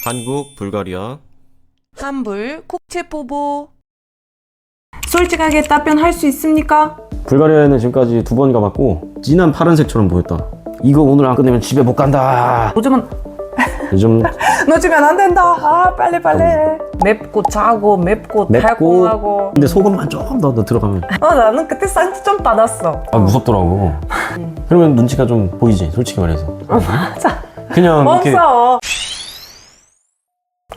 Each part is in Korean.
한국, 불가리아. 한불 국제보보. 솔직하게 답변할 수 있습니까? 불가리아에는 지금까지 2번 가봤고 진한 파란색처럼 보였다. 이거 오늘 안 끝내면 집에 못 간다. 요즘 놓치면 안 된다. 아 빨리. 맵고 짜고 맵고 달콤하고. 근데 소금만 조금 더 들어가면 나는 그때 상처 좀 받았어. 무섭더라고. 그러면 눈치가 좀 보이지, 솔직히 말해서. 맞아. 그냥 이렇게 없어.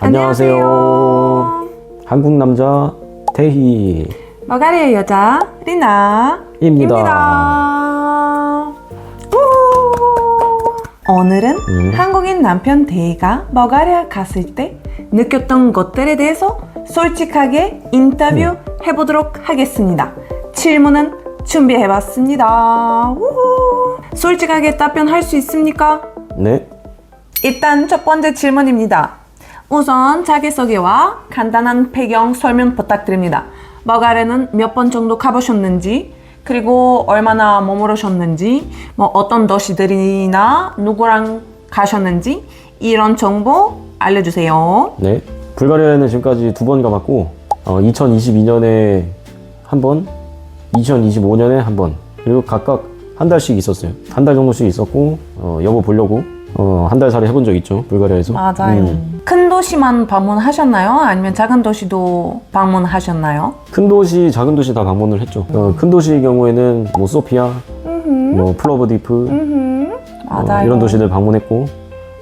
안녕하세요. 한국 남자 태희 bulgaria 여자 리나입니다. 오늘은 한국인 남편 데이가 bulgaria 갔을 때 느꼈던 것들에 대해서 솔직하게 인터뷰 해보도록 하겠습니다. 질문은 준비해봤습니다. 솔직하게 답변할 수 있습니까? 네. 일단 첫 번째 질문입니다. 우선 자기소개와 간단한 배경 설명 부탁드립니다. bulgaria는 몇 번 정도 가보셨는지, 그리고 얼마나 머무르셨는지, 어떤 도시들이나 누구랑 가셨는지 이런 정보 알려주세요. 네. 불가리아에는 지금까지 2번 가봤고 2022년에 한 번, 2025년에 한 번, 그리고 각각 한 달씩 있었어요. 한 달 정도씩 있었고 여보 보려고 한 달 살이 해본 적 있죠, 불가리아에서. 맞아요. 큰 도시만 방문하셨나요? 아니면 작은 도시도 방문하셨나요? 큰 도시, 작은 도시 다 방문을 했죠. 큰 도시의 경우에는 뭐 소피아, 뭐 플로버디프, 맞아요. 이런 도시들 방문했고,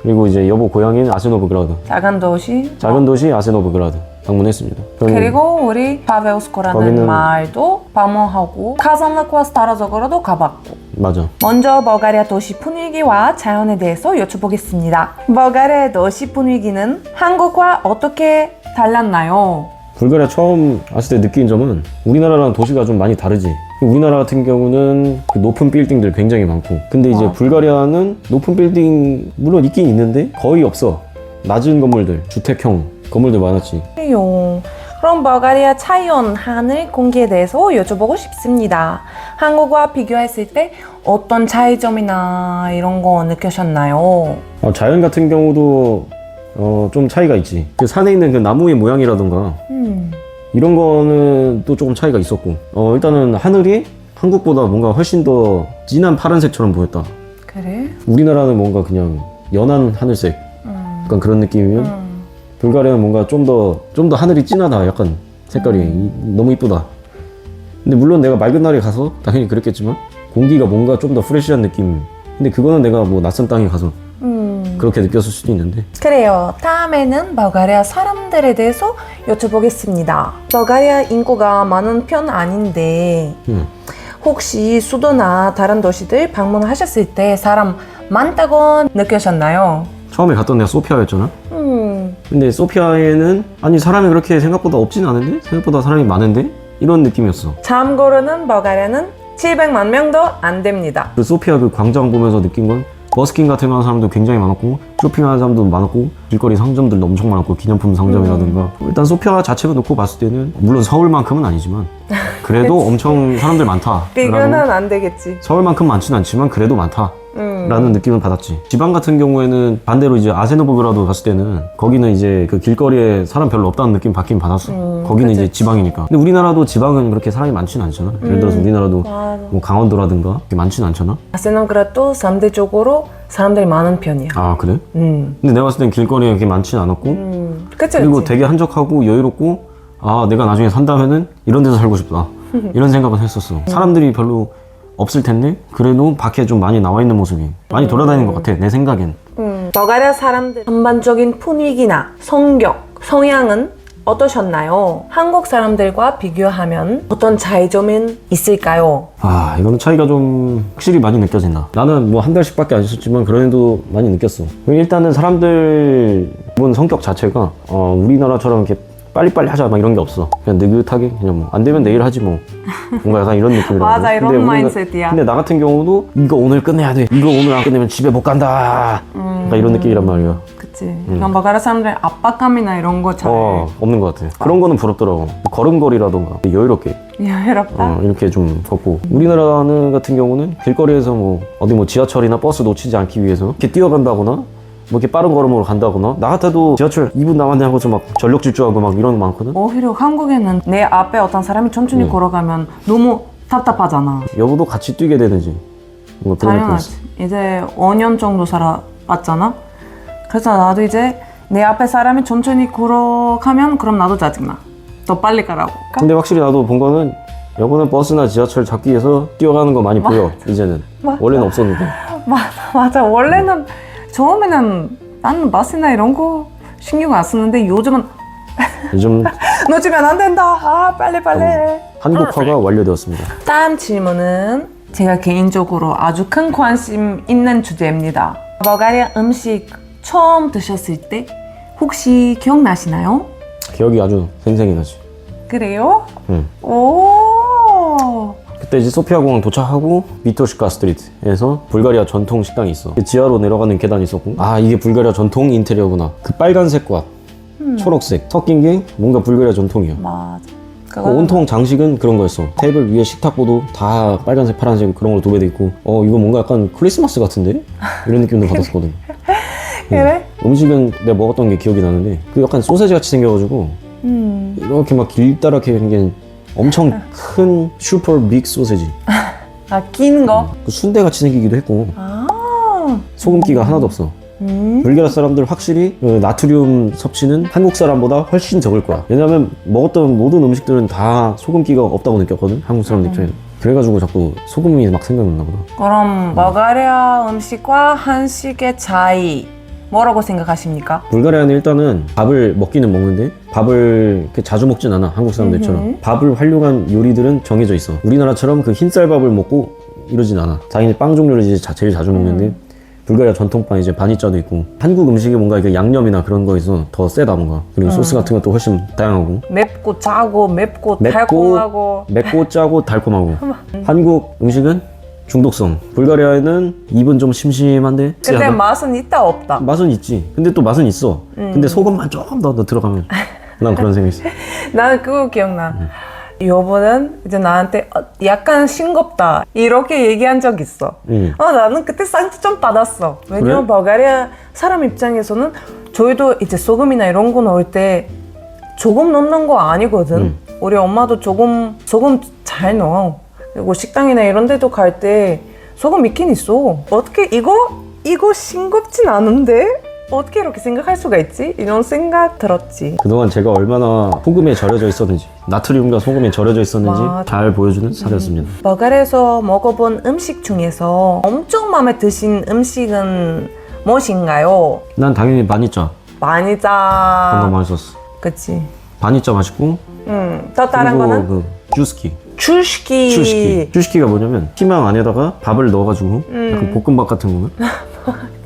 그리고 이제 여보 고향인 아세노브그라드, 작은 도시. 작은 도시 아세노브그라드 방문했습니다. 그리고 우리 파베우스코라는 거기는- 말도 방문하고 카잔라크와 스타라저그로도 가봤고. 맞아. 먼저 bulgaria 도시 분위기와 자연에 대해서 여쭤보겠습니다. bulgaria 도시 분위기는 한국과 어떻게 달랐나요? 불가리아 처음 왔을 때 느낀 점은 우리나라랑 도시가 좀 많이 다르지. 우리나라 같은 경우는 그 높은 빌딩들 굉장히 많고, 근데 이제 불가리아는 높은 빌딩 물론 있긴 있는데 거의 없어. 낮은 건물들, 주택형 건물들 많았지. 그래요. 그럼 bulgaria 차이온 하늘 공기에 대해서 여쭤보고 싶습니다. 한국과 비교했을 때 어떤 차이점이나 이런 거 느끼셨나요? 자연 같은 경우도 좀 차이가 있지. 그 산에 있는 그 나무의 모양이라던가 이런 거는 또 조금 차이가 있었고, 일단은 하늘이 한국보다 뭔가 훨씬 더 진한 파란색처럼 보였다. 그래? 우리나라는 뭔가 그냥 연한 하늘색, 약간 그런 느낌이면 불가리아는 뭔가 좀 더 하늘이 진하다. 약간 색깔이 너무 이쁘다. 근데 물론 내가 맑은 날에 가서 당연히 그랬겠지만 공기가 뭔가 좀 더 프레시한 느낌. 근데 그거는 내가 뭐 낯선 땅에 가서 그렇게 느꼈을 수도 있는데. 그래요. 다음에는 bulgaria 사람들에 대해서 여쭤보겠습니다. bulgaria 인구가 많은 편 아닌데 혹시 수도나 다른 도시들 방문하셨을 때 사람 많다고 느끼셨나요? 처음에 갔던 데가 소피아였잖아. 근데 소피아에는 아니 사람이 그렇게 생각보다 없진 않은데? 생각보다 사람이 많은데? 이런 느낌이었어. 참고로는 bulgaria는 700만 명도 안 됩니다. 그 소피아 그 광장 보면서 느낀 건 버스킹 같은 거 하는 사람도 굉장히 많았고, 쇼핑하는 사람도 많았고, 길거리 상점들도 엄청 많았고, 기념품 상점이라든가. 일단 소피아 자체가 놓고 봤을 때는 물론 서울만큼은 아니지만 그래도 엄청 사람들 많다. 비교는 안 되겠지. 서울만큼 많지는 않지만 그래도 많다. 라는 느낌을 받았지. 지방 같은 경우에는 반대로 이제 아세노브그라드 갔을 때는 거기는 이제 그 길거리에 사람 별로 없다는 느낌 받긴 받았어. 거기는 이제 지방이니까. 근데 우리나라도 지방은 그렇게 사람이 많지는 않잖아. 예를 들어서 우리나라도 뭐 강원도라든가 그렇게 많지는 않잖아. 아세노브그라드도 상대적으로 사람들이 많은 편이야. 아 그래? 근데 내가 봤을 땐 길거리에 그렇게 많지는 않았고, 그치, 그리고 그치? 되게 한적하고 여유롭고, 아 내가 나중에 산다면은 이런 데서 살고 싶다. 이런 생각은 했었어. 사람들이 별로 없을 텐데 그래도 밖에 좀 많이 나와 있는 모습이 많이 돌아다니는 것 같아, 내 생각엔. bulgaria 사람들 전반적인 분위기나 성격, 성향은 어떠셨나요? 한국 사람들과 비교하면 어떤 차이점은 있을까요? 아 이거는 차이가 좀 확실히 많이 느껴진다. 나는 뭐 한 달씩밖에 안 있었지만 그래도 많이 느꼈어. 일단은 사람들 본 성격 자체가 우리나라처럼 이렇게 빨리빨리 하자 막 이런 게 없어. 그냥 느긋하게 그냥 뭐 안 되면 내일 하지 뭐. 뭔가 약간 이런 느낌이라고. 맞아, 이런 마인드셋이야. 근데 나 같은 경우도 이거 오늘 끝내야 돼. 이거 오늘 안 끝내면 집에 못 간다. 약간 이런 느낌이란 말이야. 그치. 이런 bulgaria 사람들 압박감이나 이런 거 잘 없는 것 같아. 그런 거는 부럽더라고. 걸음걸이라던가 여유롭게 여유롭다. 이렇게 좀 걷고. 우리나라 같은 경우는 길거리에서 뭐 어디 뭐 지하철이나 버스 놓치지 않기 위해서 이렇게 뛰어간다거나 뭐 이렇게 빠른 걸음으로 간다거나 나 같아도 지하철 2분 남았네 하고서 막 전력 질주하고 막 이런 거 많거든. 오히려 한국에는 내 앞에 어떤 사람이 천천히 걸어가면 너무 답답하잖아. 여보도 같이 뛰게 되는지 뭔가 그런 느낌이 있어. 당연하지. 이제 5년 정도 살아봤잖아. 그래서 나도 이제 내 앞에 사람이 천천히 걸어가면 그럼 나도 짜증나. 더 빨리 가라고. 근데 확실히 나도 본 거는 여보는 버스나 지하철 잡기 위해서 뛰어가는 거 많이 보여 이제는. 원래는 없었는데. 맞아. 원래는 처음에는 나는 버스나 이런 거 신경 안 쓰는데 요즘은 요즘 놓치면 안 된다. 아 빨리. 한국화가 완료되었습니다. 다음 질문은 제가 개인적으로 아주 큰 관심 있는 주제입니다. 불가리아 음식 처음 드셨을 때 혹시 기억나시나요? 기억이 아주 생생히 나지. 그래요? 응. 오. 그때 이제 소피아 공항 도착하고 미토시카 스트리트에서 불가리아 전통 식당이 있어. 그 지하로 내려가는 계단이 있었고 아 이게 불가리아 전통 인테리어구나. 그 빨간색과 초록색 섞인 게 뭔가 불가리아 전통이야. 맞아. 그 온통 장식은 그런 거였어. 테이블 위에 식탁보도 다 빨간색 파란색 그런 걸로 도배돼 있고 이거 뭔가 약간 크리스마스 같은데? 이런 느낌도 받았었거든. 그래? 음식은 내가 먹었던 게 기억이 나는데 그 약간 소세지 같이 생겨가지고 이렇게 막 길다랗게 생긴 엄청 큰 슈퍼 빅 소세지. 아, 긴 거? 그 순대 같이 생기기도 했고 아. 소금기가 하나도 없어. 불가리아 사람들 확실히 그 나트륨 섭취는 한국 사람보다 훨씬 적을 거야. 왜냐면 먹었던 모든 음식들은 다 소금기가 없다고 느꼈거든 한국 사람들 입장에는. 그래가지고 자꾸 소금이 막 생각났나 보다. 그럼 불가리아 음식과 한식의 차이 뭐라고 생각하십니까? 불가리아는 일단은 밥을 먹기는 먹는데 밥을 이렇게 자주 먹진 않아 한국 사람들처럼. 밥을 활용한 요리들은 정해져 있어. 우리나라처럼 그 흰쌀밥을 먹고 이러진 않아. 당연히 빵 종류를 이제 제일 자주 먹는데 불가리아 전통빵 이제 바니짜도 있고 한국 음식이 뭔가 이렇게 양념이나 그런 거에서 더 세다 뭔가. 그리고 소스 같은 것도 훨씬 다양하고 맵고 짜고 맵고 달콤하고 맵고 짜고 달콤하고. 한국 음식은 중독성. 불가리아에는 입은 좀 심심한데 근데 맛은 있다 없다? 맛은 있지. 근데 또 맛은 있어. 근데 소금만 조금 더 들어가면 난 그런 생각이 있어. 나는 그거 기억나. 여보는 이제 나한테 약간 싱겁다 이렇게 얘기한 적 있어. 나는 그때 상처 좀 받았어. 왜냐면 그래? 불가리아 사람 입장에서는 저희도 이제 소금이나 이런 거 넣을 때 조금 넣는 거 아니거든. 우리 엄마도 소금 잘 넣어. 그리고 식당이나 이런 데도 갈 때 소금 있긴 있어. 어떻게 이거 싱겁진 않은데? 어떻게 이렇게 생각할 수가 있지? 이런 생각 들었지. 그동안 제가 얼마나 소금에 절여져 있었는지, 나트륨과 소금에 절여져 있었는지 맞아. 잘 보여주는 사례였습니다. 불가리아에서 먹어본 음식 중에서 엄청 마음에 드신 음식은 무엇인가요? 난 당연히 바니짜. 바니짜. 너무 맛있었어. 그치. 바니짜 맛있고, 또 다른 그리고 거는? 그 주스키. 추시키. 주스키가 뭐냐면 피망 안에다가 밥을 넣어가지고 약간 볶음밥 같은 거.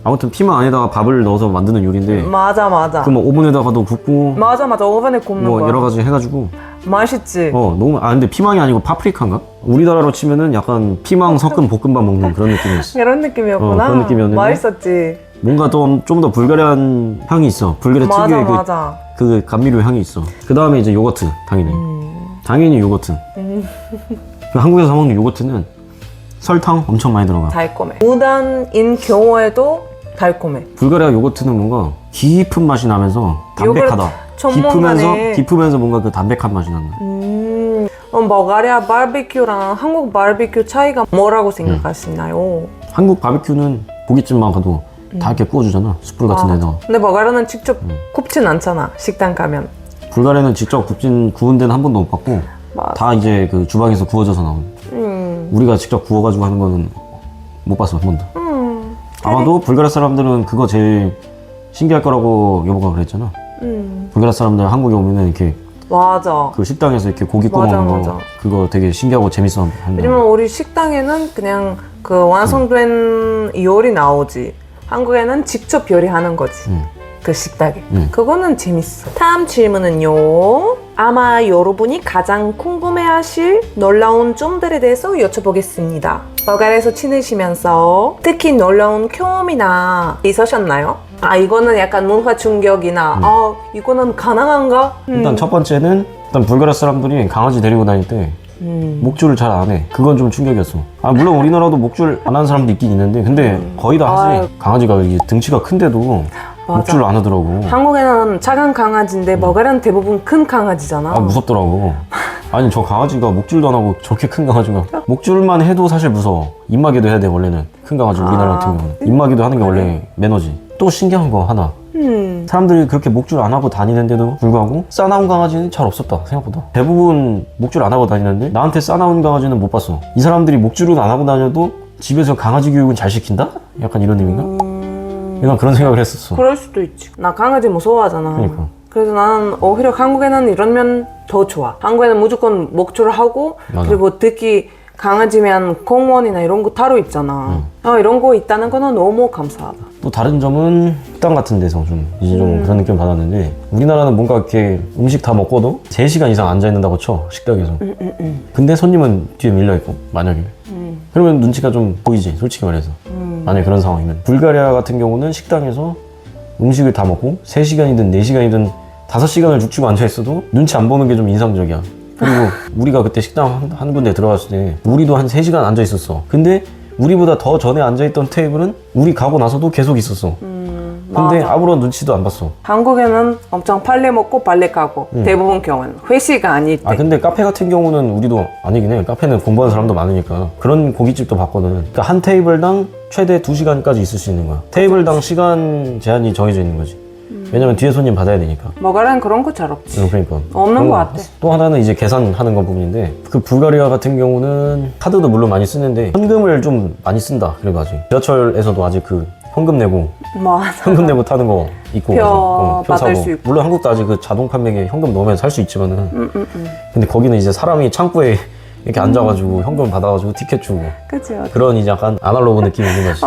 아무튼 피망 안에다가 밥을 넣어서 만드는 요리인데 맞아. 그 뭐 오븐에다가도 굽고 맞아. 오븐에 굽는 뭐 거. 여러 가지 해가지고 맛있지? 너무 근데 피망이 아니고 파프리카인가? 우리나라로 치면은 약간 피망 섞은 볶음밥 먹는 그런 느낌이었어. 이런 느낌이었구나. 그런 느낌이었는데. 맛있었지? 뭔가 좀 더 불가리안 향이 있어. 불가리아 특유의 맞아. 그 감미료 향이 있어. 그 다음에 이제 요거트 당연히 요거트. 그 한국에서 사 먹는 요거트는 설탕 엄청 많이 들어가. 달콤해. 무단인 경우에도 달콤해. 불가리아 요거트는 뭔가 깊은 맛이 나면서 담백하다. 전문가네. 깊으면서 뭔가 그 담백한 맛이 난다. 그럼 불가리아 바비큐랑 한국 바비큐 차이가 뭐라고 생각하시나요? 한국 바비큐는 고깃집만 가도 다 이렇게 구워주잖아. 숯불 같은 데다가. 근데 불가리아는 직접 굽진 않잖아. 식당 가면. 불가리아는 직접 구운 데는 한 번도 못 봤고 맞아. 다 이제 그 주방에서 구워져서 나오는. 우리가 직접 구워가지고 하는 거는 못 봤어 한 번도. 아마도 불가리아 사람들은 그거 제일 신기할 거라고 여보가 그랬잖아. 불가리아 사람들 한국에 오면은 이렇게 맞아. 그 식당에서 이렇게 고기 구워 먹는 거 맞아. 그거 되게 신기하고 재밌어 한다. 왜냐면 우리 식당에는 그냥 그 완성된 요리 나오지. 한국에는 직접 요리하는 거지. 그 식당에. 그거는 재밌어. 다음 질문은요. 아마 여러분이 가장 궁금해하실 놀라운 점들에 대해서 여쭤보겠습니다. 불가리아에서 지내시면서 특히 놀라운 경험이나 있으셨나요? 이거는 약간 문화 충격이나 이거는 가능한가? 일단 첫 번째는 일단 불가리아 사람들이 강아지 데리고 다닐 때 목줄을 잘 안 해. 그건 좀 충격이었어. 아, 물론 우리나라도 목줄 안 하는 사람도 있긴 있는데, 근데 거의 다 하지. 아유. 강아지가 이게 등치가 큰데도 목줄을 안 하더라고. 한국에는 작은 강아지인데 버가리아는 대부분 큰 강아지잖아. 아, 무섭더라고. 아니, 저 강아지가 목줄도 안 하고 저렇게 큰 강아지가 목줄만 해도 사실 무서워. 입마개도 해야 돼, 원래는. 큰 강아지 우리나라 같은 경우는 입마개도 하는 게 원래 매너지. 또 신기한 거 하나. 사람들이 그렇게 목줄 안 하고 다니는데도 불구하고 싸나운 강아지는 잘 없었다, 생각보다. 대부분 목줄 안 하고 다니는데 나한테 싸나운 강아지는 못 봤어. 이 사람들이 목줄은 안 하고 다녀도 집에서 강아지 교육은 잘 시킨다? 약간 이런 의미인가? 내가 그런 생각을 했었어. 그럴 수도 있지. 나 강아지 무서워하잖아. 그러니까. 그래서 나는 오히려 한국에는 이러면 더 좋아. 한국에는 무조건 목줄을 하고 맞아. 그리고 특히 강아지면 공원이나 이런 거 따로 있잖아. 이런 거 있다는 거는 너무 감사하다. 또 다른 점은 식당 같은 데서 좀 이제 좀 그런 느낌 받았는데, 우리나라는 뭔가 이렇게 음식 다 먹고도 3시간 이상 앉아 있는다고 쳐, 식당에서. 근데 손님은 뒤에 밀려 있고, 만약에 그러면 눈치가 좀 보이지, 솔직히 말해서. 만약에 그런 상황이면. 불가리아 같은 경우는 식당에서 음식을 다 먹고 3시간이든 4시간이든 5시간을 죽치고 앉아 있어도 눈치 안 보는 게 좀 인상적이야. 그리고 우리가 그때 식당 한 군데 들어갔을 때 우리도 한 3시간 앉아 있었어. 근데 우리보다 더 전에 앉아있던 테이블은 우리 가고 나서도 계속 있었어. 근데 맞아. 아무런 눈치도 안 봤어. 한국에는 엄청 빨리 먹고 빨리 가고 대부분 경우는 회식 아닐 때. 아, 근데 카페 같은 경우는 우리도 아니긴 해. 카페는 공부하는 사람도 많으니까. 그런 고깃집도 봤거든. 그러니까 한 테이블당 최대 2시간까지 있을 수 있는 거야. 테이블당 시간 제한이 정해져 있는 거지. 왜냐면 뒤에 손님 받아야 되니까. 버가리아는 그런 거 잘 없지. 그러니까. 없는 그런 거 거 같아. 또 하나는 이제 계산하는 건 부분인데, 그 불가리아 같은 경우는 카드도 물론 많이 쓰는데 현금을 좀 많이 쓴다. 그래도 아직 지하철에서도 아직 그 현금 내고 맞아. 현금 내고 타는 거 있고, 표 받을 수 있고. 물론 한국도 아직 그 자동 판매기에 현금 넣으면 살 수 있지만은 근데 거기는 이제 사람이 창구에 이렇게 앉아가지고 현금 받아가지고 티켓 주고 그치. 그런 이제 약간 아날로그 느낌이 있는 거지.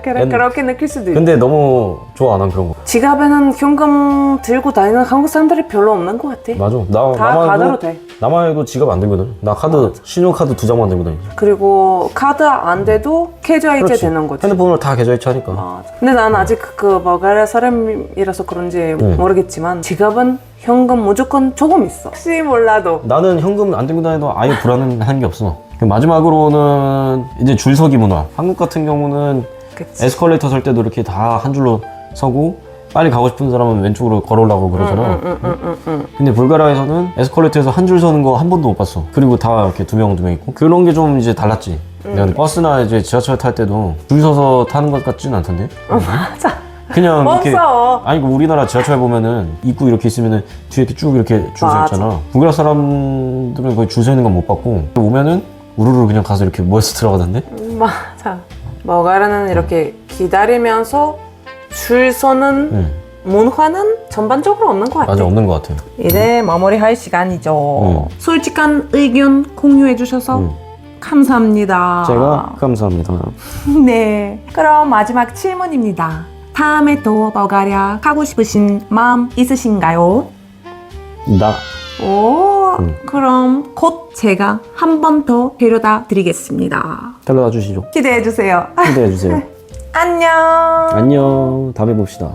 그래, 그렇게 느낄 수도 있지. 근데 너무 좋아, 난 그런 거. 지갑에는 현금 들고 다니는 한국 사람들이 별로 없는 것 같아. 맞아. 다 카드로 돼. 나만 해도 지갑 안 들거든. 나 카드, 신용카드 2장만 들고 다니지. 그리고 카드 안 돼도 계좌이체 그렇지. 되는 거지. 핸드폰으로 다 계좌이체 하니까. 맞아. 근데 난 아직 그 버가리아 사람이라서 그런지 모르겠지만 지갑은 현금 무조건 조금 있어. 혹시 몰라도. 나는 현금 안 들고 다녀도 아예 불안한 게 없어. 마지막으로는 이제 줄서기 문화. 한국 같은 경우는 그치. 에스컬레이터 설 때도 이렇게 다 한 줄로 서고 빨리 가고 싶은 사람은 왼쪽으로 걸어오려고 그러잖아. 근데 불가리아에서는 에스컬레이터에서 한 줄 서는 거 한 번도 못 봤어. 그리고 다 이렇게 두 명 있고. 그런 게 좀 이제 달랐지. 내가 버스나 이제 지하철 탈 때도 줄 서서 타는 것 같지는 않던데. 맞아. 그냥 이렇게. 없어. 아니, 그 우리나라 지하철 보면은 입구 이렇게 있으면은 뒤에 이렇게 쭉 이렇게 줄 서 맞아. 있잖아. 불가리아 사람들은 거의 줄 서 있는 건 못 봤고, 오면은 우르르 그냥 가서 이렇게 모여서 들어가던데. 맞아. 버가리아는 이렇게 기다리면서 줄 서는 문화는 전반적으로 없는 것 같아. 맞아, 없는 것 같아. 이제 마무리할 시간이죠. 솔직한 의견 공유해 주셔서 감사합니다. 제가 감사합니다. 네. 그럼 마지막 질문입니다. 다음에 또 버가리아 가고 싶으신 마음 있으신가요? 나. 오, 그럼 곧 제가 한 번 더 데려다 드리겠습니다. 데려다 주시죠. 기대해 주세요. 기대해 주세요. 안녕. 안녕. 다음에 봅시다.